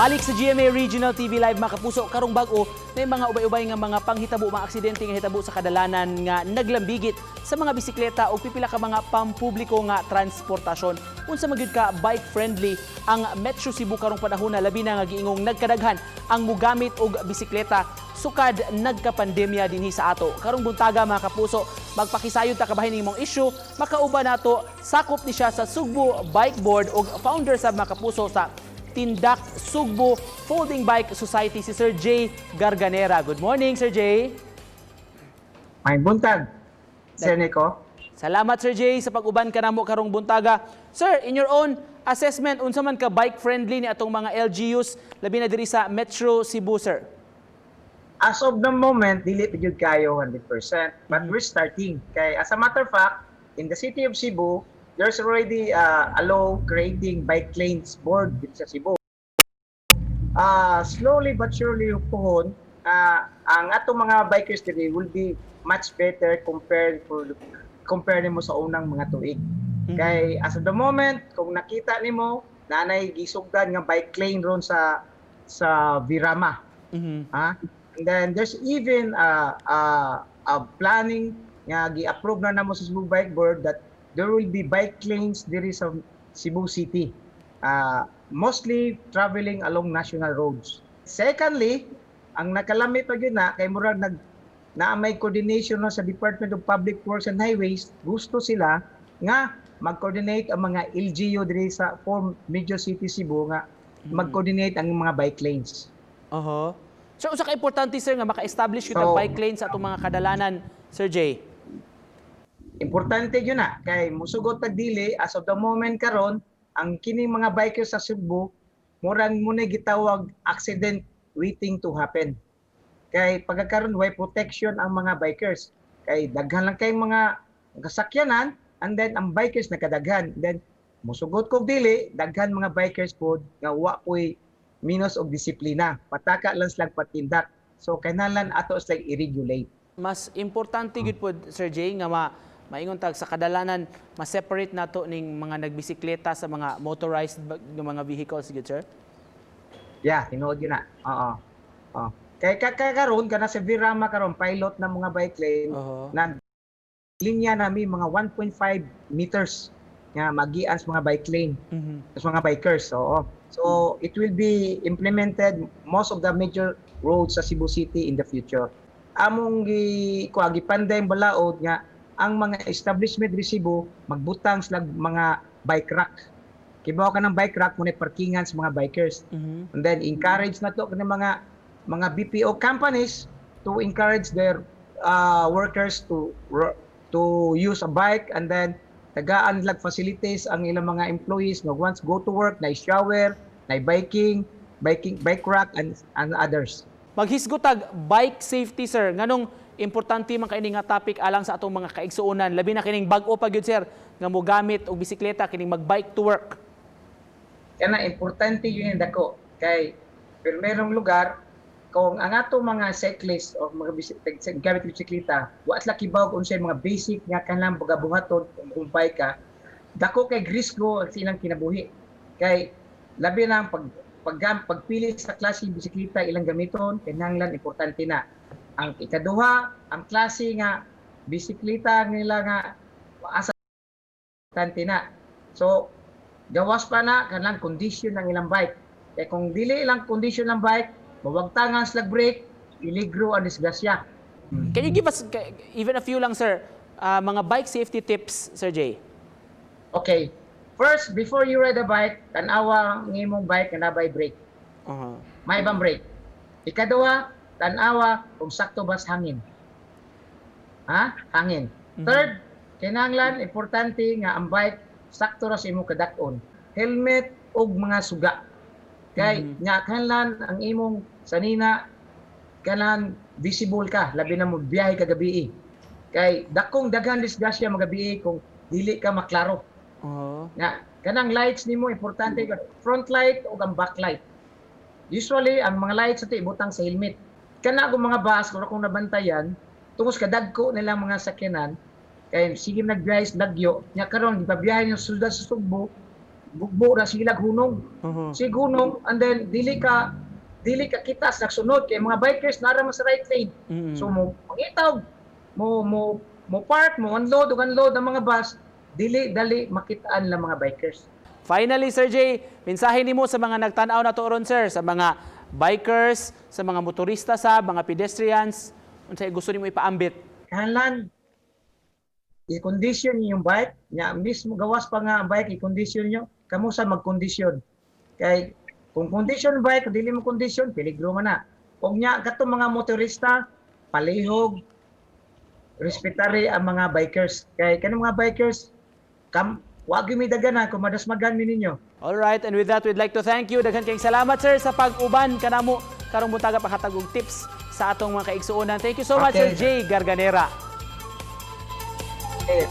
Balik sa GMA Regional TV Live mga kapuso, karong bag-o na mga ubay-ubay nga mga panghitabo, mga aksidente nga hitabo sa kadalanan nga naglambigit sa mga bisikleta o pipila ka mga pampubliko nga transportasyon. Unsa magyud ka bike friendly ang Metro Cebu karong panahon na labi na nga giingong nagkadaghan ang mugamit og bisikleta sukad nagka-pandemya dinhi sa ato. Karong buntaga mga kapuso, magpakisayod ta kabahin nimong issue, makauban nato sakop ni siya sa Sugbo Bike Board og founder sa mga kapuso sa Tindak Sugbo Folding Bike Society, si Sir Jay Garganera. Good morning, Sir Jay. May buntag, Sir Nico. Salamat, Sir Jay, sa pag-uban ka namo karong buntaga. Sir, in your own assessment, unsa man ka bike-friendly ni atong mga LGUs, labi na diri sa Metro Cebu, sir? As of the moment, dili pa jud kayo 100%, but we're starting. Kay as a matter of fact, in the city of Cebu, there's already a law creating bike lanes board dito sa Cebu. Slowly but surely pohon, ang atong mga bikers today will be much better compare nimo sa unang mga tuig. Kay as of the moment, kung nakita nimo nanay gisugdan nga bike lane ron sa Virama. And then there's even a planning nga gi-approve na namo sa Cebu Bike Board that there will be bike lanes diri sa Cebu City, mostly traveling along national roads. Secondly, ang nakalami pa yun na kay murag may coordination na sa Department of Public Works and Highways, gusto sila nga mag-coordinate ang mga LGU diri sa major city Cebu nga mag-coordinate ang mga bike lanes. So usa ka importante, sir, nga maka-establish yung bike lane sa atong mga kadalanan, Sir Jay? Importante yun na kay musugot tagdili as of the moment karon ang kining mga bikers sa Cebu murang muna gitawag accident waiting to happen. Kay pagkakaroon way protection ang mga bikers. Kay daghan lang kay mga kasakyanan and then ang bikers nakadaghan. Then musugot kog dili daghan mga bikers pod nga wa koy minus og disiplina. Pataka lang sila patindak. So kinahanglan ato sila i-regulate. Mas importante gud pod, Sir Jay, nga maingon tag sa kadalanan ma-separate nato ning mga nagbisikleta sa mga motorized mga vehicles gud, sir? Yeah, tinuod yun na. Oo. Kay kakaroon kana sa Virama karon pilot ng mga bike lane na linya nami mga 1.5 meters nga magian sa mga bike lane sa mga bikers. So it will be implemented most of the major roads sa Cebu City in the future. Among gipanday balaod nga ang mga establishment di Cebu magbutang sila mga bike rack. Kibaw ka ng bike rack muna parkingan sa mga bikers. And then encourage na to kanang mga BPO companies to encourage their workers to use a bike, and then tagaan lag facilities ang ilang mga employees nga once go to work na shower, na bike rack and others. Maghisgotag bike safety, sir. Nganong importante man kaini nga topic alang sa atong mga kaigsuonan, labi na kining bag-o pa gyud, sir, nga mogamit og bisikleta kining mag-bike to work. Kana importante yun dako kay pero merong lugar kung ang ato mga cyclist o mga gamit bisikleta wa sila kibaw unsay mga basic nga kanang bugabuhaton kung bike ka, dako kay risko ang silang kinabuhi. Kay labi na pagpili sa klase bisikleta ilang gamiton kinahanglan importante na. Ang ikaduha, ang klase nga bisikleta nila nga asa importante na. So gawas pa na kanang condition ng ilang bike. Kaya kung dili ilang condition ng bike, mawagtangan slag brake, iligro ang disgrasya. Can you give us even a few lang, sir, mga bike safety tips, Sir Jay? Okay. First, before you ride a bike, tanawa ng imong bike na nabay brake. May bang brake? Ikaduha, tanawa kung sakto ba sa hangin. Hangin. Third, kinahanglan importante nga ang bike sakto ra sa imong kadak-on. Helmet ug mga suga. Kay nya kanlan ang imong sanina kanan visible ka labi na mo biyahe ka gabi. Kay dakong daghan disgrasya magabi kung dili ka maklaro. Nga kanang lights nimo importante ka front light ug ang back light. Usually ang mga lights ato ibutang sa helmet. Kana kung mga bus kung nabantayan tungos kadagko nila mga sakyanan kay sige nagbiyahe sa Lagyo nya karon gipabiyahe yung sulda sa Sugbo gugbo na sila hunong. Si hunong and then dili ka kitas nagsunod kay mga bikers nara man sa right lane. So mo pangitaw mo park mo unload ang mga bus dili dali makitaan lang mga bikers. Finally, Sir Jay, mensahe nimo sa mga nagtanaw na turon, sir, sa mga bikers, sa mga motorista, sa mga pedestrians, unsay gusto nimo ipaambit? Kanlan i-condition niyo yung bike, nya mismo gawas pa nga ang bike i-condition niyo, kamo sa mag-condition. Kay kung condition bike, kung dili mo condition, peligro man na. Kung nya kato mga motorista, palihog, respetare ang mga bikers. Kay kanang mga bikers, wag mi dagana kung madasmagan mi ninyo. All right, and with that, we'd like to thank you. Daghan kayong salamat, sir, sa pag-uban kanamo karong buntaga pakatagog tips sa atong mga kaigsuonan. Thank you so much, Okay. Sir Jay Garganera. Okay.